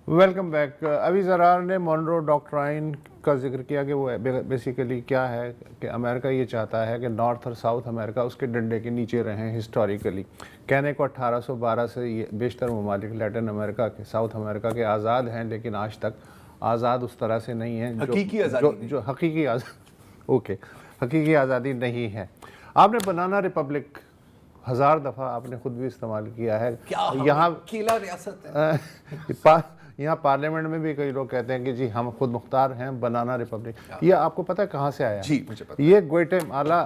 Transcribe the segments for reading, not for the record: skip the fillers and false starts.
Welcome back. अभी ज़रार ने Monroe doctrine का जिक्र किया कि वो बेसिकली क्या है कि अमेरिका ये चाहता है कि नॉर्थ और साउथ अमेरिका उसके डंडे के नीचे रहें हिस्टोरिकली। कहने को 1812 से ये बेशतर ममालिक लैटिन अमेरिका के, साउथ अमेरिका के आज़ाद हैं, लेकिन आज तक आज़ाद उस तरह से नहीं है हकीकी आज़ादी जो हकीकी हकीकी आज़ादी नहीं है। आपने बनाना रिपब्लिक 1000 दफ़ा आपने खुद भी इस्तेमाल किया है। यहाँ अकेला रियासत है। यहाँ पार्लियामेंट में भी कई लोग कहते हैं कि जी हम खुद मुख्तार हैं, बनाना रिपब्लिक। ये आपको पता है कहाँ से आया? जी मुझे पता। ये ग्वाटेमाला,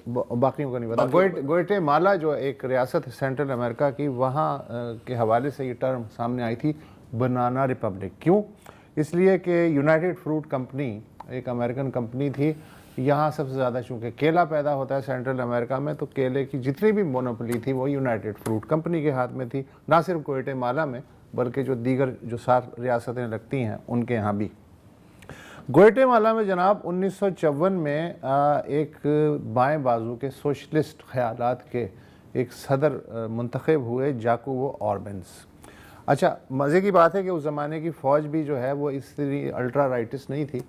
बाकियों को नहीं पता। ग्वाटेमाला जो एक रियासत है सेंट्रल अमेरिका की, वहाँ के हवाले से ये टर्म सामने आई थी, बनाना रिपब्लिक। क्यों? इसलिए कि यूनाइटेड फ्रूट कंपनी एक अमेरिकन कंपनी थी। यहाँ सबसे ज़्यादा चूँकि केला पैदा होता है सेंट्रल अमेरिका में, तो केले की जितनी भी मोनोपोली थी वो यूनाइटेड फ्रूट कंपनी के हाथ में थी। ना सिर्फ ग्वाटेमाला में बल्कि जो दीगर जो 7 रियासतें लगती हैं उनके यहाँ भी। ग्वाटेमाला में जनाब 1954 में एक बाएं बाजू के सोशलिस्ट ख्यालात के एक सदर मुंतखब हुए, जाकोबो ऑर्बेन्स। अच्छा, मज़े की बात है कि उस ज़माने की फ़ौज भी जो है वो इतनी अल्ट्रा राइटिस्ट नहीं थी,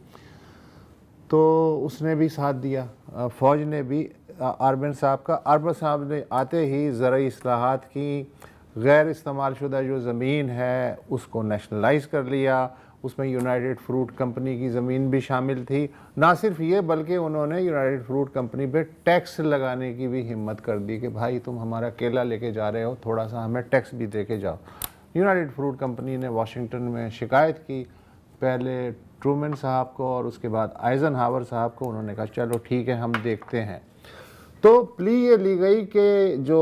तो उसने भी साथ दिया, फ़ौज ने भी ऑर्बेन साहब ने आते ही ज़रई इस्लाहात की, गैर इस्तेमाल शुदा जो ज़मीन है उसको नेशनलाइज कर लिया। उसमें यूनाइटेड फ्रूट कंपनी की ज़मीन भी शामिल थी। ना सिर्फ ये बल्कि उन्होंने यूनाइटेड फ्रूट कंपनी पे टैक्स लगाने की भी हिम्मत कर दी कि भाई तुम हमारा केला लेके जा रहे हो, थोड़ा सा हमें टैक्स भी दे के जाओ। यूनाइटेड फ्रूट कंपनी ने वाशिंगटन में शिकायत की, पहले ट्रूमैन साहब को और उसके बाद आइजनहावर साहब को। उन्होंने कहा चलो ठीक है, हम देखते हैं। तो प्ली ये ली गई कि जो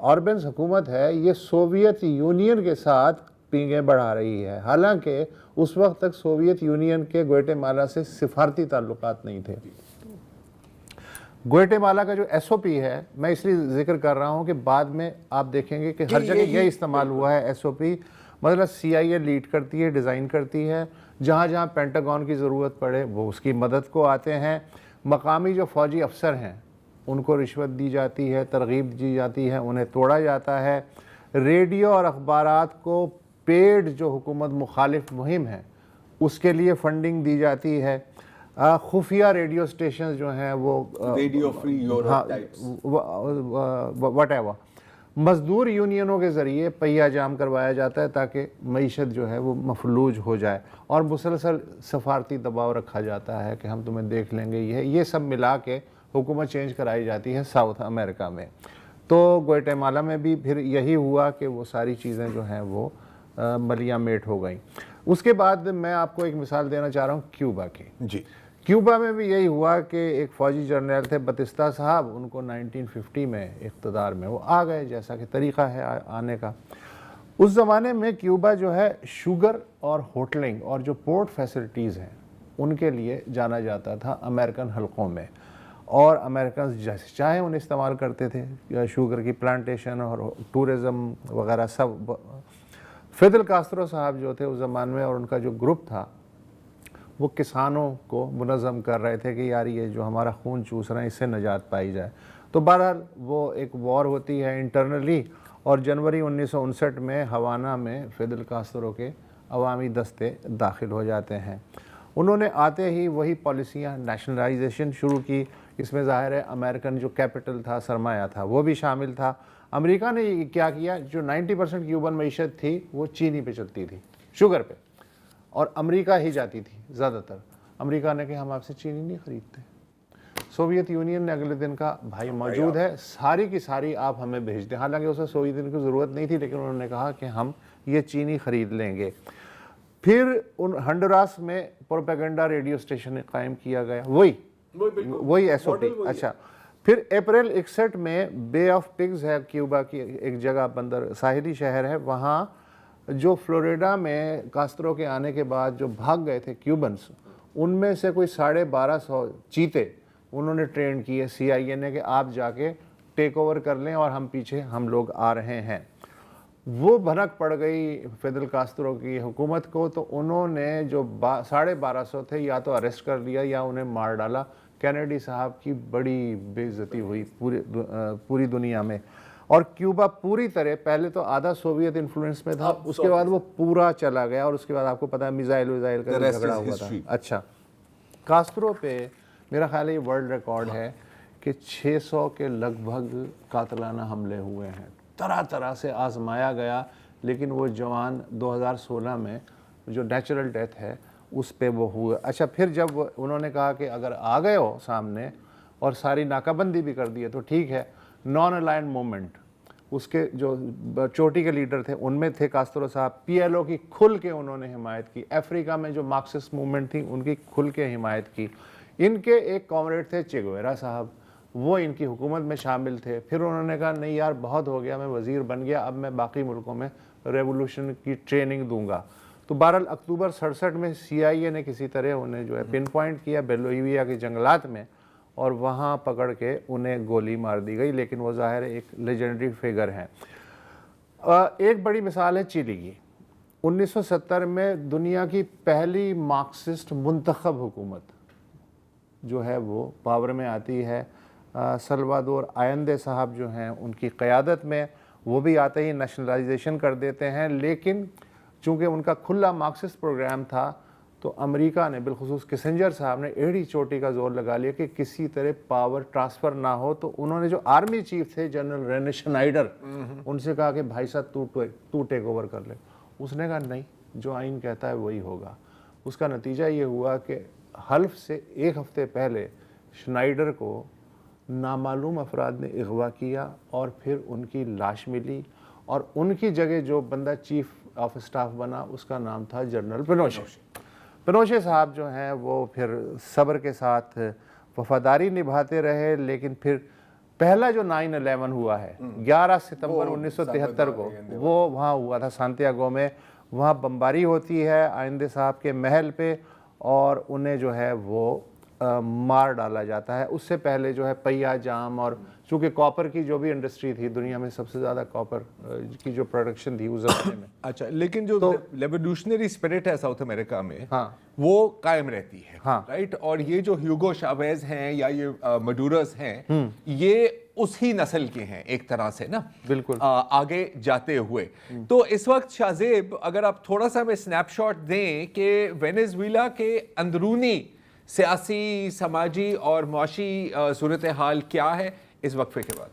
ऑर्बेन्स हुकूमत है ये सोवियत यूनियन के साथ पींगे बढ़ा रही है। हालांकि उस वक्त तक सोवियत यूनियन के ग्वाटेमाला से सिफारती ताल्लुकात नहीं थे। ग्वाटेमाला का जो एसओपी है, मैं इसलिए जिक्र कर रहा हूं कि बाद में आप देखेंगे कि हर जगह यह इस्तेमाल हुआ है एसओपी। मतलब CIA लीड करती है, डिज़ाइन करती है, जहाँ जहाँ पेंटागन की ज़रूरत पड़े वो उसकी मदद को आते हैं। मकामी जो फ़ौजी अफसर हैं उनको रिश्वत दी जाती है, तरगीब दी जाती है, उन्हें तोड़ा जाता है। रेडियो और अखबारात को पेड जो हुकूमत मुखालिफ मुहिम है उसके लिए फंडिंग दी जाती है। खुफिया रेडियो स्टेशन जो हैं वो रेडियो फ्री यूरोप वटेवर मज़दूर यूनियनों के ज़रिए पहिया जाम करवाया जाता है ताकि मईशत जो है वो मफलूज हो जाए, और मुसलसल सफारती दबाव रखा जाता है कि हम तुम्हें देख लेंगे। ये सब मिला के हुकूमत चेंज कराई जाती है साउथ अमेरिका में। तो ग्वाटेमाला में भी फिर यही हुआ कि वो सारी चीज़ें जो हैं वो मलिया मेट हो गई। उसके बाद मैं आपको एक मिसाल देना चाह रहा हूँ क्यूबा की। जी, क्यूबा में भी यही हुआ कि एक फ़ौजी जर्नल थे बतिस्ता साहब, उनको 1950 में इक़्तिदार में वो आ गए, जैसा कि तरीक़ा है आने का। उस ज़माने में क्यूबा जो है शुगर और होटलिंग और जो पोर्ट फैसिलिटीज़ हैं उनके लिए जाना जाता था अमेरिकन हलकों में, और अमेरिकन जैसे चाहे उन्हें इस्तेमाल करते थे, शुगर की प्लांटेशन और टूरिज़म वगैरह सब। फिदेल कास्ट्रो साहब जो थे उस ज़माने में और उनका जो ग्रुप था वो किसानों को मुनज़्ज़म कर रहे थे कि यार ये जो हमारा खून चूस रहे हैं इससे निजात पाई जाए। तो बहरहाल वो एक वॉर होती है इंटरनली, और जनवरी 1959 में हवाना में फिदेल कास्ट्रो के अवामी दस्ते दाखिल हो जाते हैं। उन्होंने आते ही वही पॉलिसियाँ, नेशनलाइजेशन शुरू की। इसमें ज़ाहिर है अमेरिकन जो कैपिटल था, सरमाया था, वो भी शामिल था। अमेरिका ने क्या किया, जो 90% क्यूबन मईशत थी वो चीनी पे चलती थी, शुगर पे, और अमेरिका ही जाती थी ज़्यादातर। अमेरिका ने कहा हम आपसे चीनी नहीं ख़रीदते। सोवियत यूनियन ने अगले दिन कहा भाई मौजूद है, सारी की सारी आप हमें भेज दें। हालांकि उसे सोवियत यूनियन की ज़रूरत नहीं थी, लेकिन उन्होंने कहा कि हम ये चीनी ख़रीद लेंगे। फिर उन हंडुरास में प्रोपेगेंडा रेडियो स्टेशन कायम किया गया, वही एसओपी। अच्छा, फिर अप्रैल 61 में बे ऑफ पिग्स है क्यूबा की एक जगह, बंदर साहिली शहर है, वहाँ जो फ्लोरिडा में कास्ट्रो के आने के बाद जो भाग गए थे क्यूबन्स, उनमें से कोई 1250 चीते उन्होंने ट्रेन किए CIA ने कि आप जाके टेक ओवर कर लें और हम लोग आ रहे हैं। वो भनक पड़ गई फिदेल कास्ट्रो की हुकूमत को, तो उन्होंने जो 1250 थे या तो अरेस्ट कर लिया या उन्हें मार डाला। कैनेडी साहब की बड़ी बेइज्जती हुई पूरी दुनिया में। اور کیوبا پوری طرح پہلے تو آدھا سوویت انفلوئنس میں تھا, اس کے بعد وہ پورا چلا گیا, اور اس کے بعد آپ کو پتا ہے میزائل کا جھگڑا ہوا تھا. اچھا, کاسترو پہ میرا خیال ہے یہ ورلڈ ریکارڈ ہے کہ 600 کے لگ بھگ قاتلانہ حملے ہوئے ہیں, طرح طرح سے آزمایا گیا, لیکن وہ جوان 2016 میں جو نیچرل ڈیتھ ہے اس پہ وہ ہوئے. اچھا, پھر جب انہوں نے کہا کہ اگر آ گئے ہو سامنے اور ساری ناکہ بندی بھی کر دی ہے تو ٹھیک ہے, نان الائنڈ موومنٹ, اس کے جو چوٹی کے لیڈر تھے ان میں تھے کاسترو صاحب, پی ایل او کی کھل کے انہوں نے حمایت کی, افریقہ میں جو مارکسسٹ موومنٹ تھی ان کی کھل کے حمایت کی. ان کے ایک کامریڈ تھے چے گویرا صاحب, وہ ان کی حکومت میں شامل تھے. پھر انہوں نے کہا نہیں یار بہت ہو گیا, میں وزیر بن گیا, اب میں باقی ملکوں میں ریولوشن کی ٹریننگ دوں گا. تو بہرحال اکتوبر 67 میں سی آئی اے نے کسی طرح انہیں جو ہے پن پوائنٹ کیا بیلویویا کے جنگلات میں, اور وہاں پکڑ کے انہیں گولی مار دی گئی, لیکن وہ ظاہر ایک لیجنڈری فگر ہیں. ایک بڑی مثال ہے چلی کی. 1970 میں دنیا کی پہلی مارکسسٹ منتخب حکومت جو ہے وہ پاور میں آتی ہے, سلوادور آئندے صاحب جو ہیں ان کی قیادت میں. وہ بھی آتے ہی نیشنلائزیشن کر دیتے ہیں, لیکن چونکہ ان کا کھلا مارکسسٹ پروگرام تھا تو امریکہ نے بالخصوص کسنجر صاحب نے ایڑی چوٹی کا زور لگا لیا کہ کسی طرح پاور ٹرانسفر نہ ہو. تو انہوں نے جو آرمی چیف تھے جنرل رین شنائڈر, ان سے کہا کہ بھائی صاحب تو ٹیک اوور کر لے. اس نے کہا نہیں, جو آئین کہتا ہے وہی ہوگا. اس کا نتیجہ یہ ہوا کہ حلف سے ایک ہفتے پہلے شنائڈر کو نامعلوم افراد نے اغوا کیا, اور پھر ان کی لاش ملی, اور ان کی جگہ جو بندہ چیف آف اسٹاف بنا اس کا نام تھا جنرل پینوشے. پینوشے صاحب جو ہیں وہ پھر صبر کے ساتھ وفاداری نبھاتے رہے, لیکن پھر پہلا جو 9/11 ہوا ہے 11 ستمبر 1973 کو, وہ وہاں ہوا تھا سانتیاگو میں. وہاں بمباری ہوتی ہے آئندے صاحب کے محل پہ, اور انہیں جو ہے وہ مار ڈالا جاتا ہے. اس سے پہلے جو ہے پہیا جام, اور چونکہ کاپر کی جو بھی انڈسٹری تھی دنیا میں سب سے زیادہ کاپر کی جو پروڈکشن تھی اس زمانے میں. اچھا, لیکن جو ریولیوشنری اسپرٹ ہے ساؤتھ امریکہ میں وہ قائم رہتی ہے, رائٹ. اور یہ جو ہیوگو شاویز ہیں یا یہ مڈورس ہیں, یہ اسی نسل کے ہیں ایک طرح سے نا, بالکل آگے جاتے ہوئے. تو اس وقت شاہزیب اگر آپ تھوڑا سا ہمیں سنیپ شاٹ دیں کہ وینیزویلا کے اندرونی سیاسی, سماجی اور معاشی صورتحال کیا ہے اس وقفے کے بعد.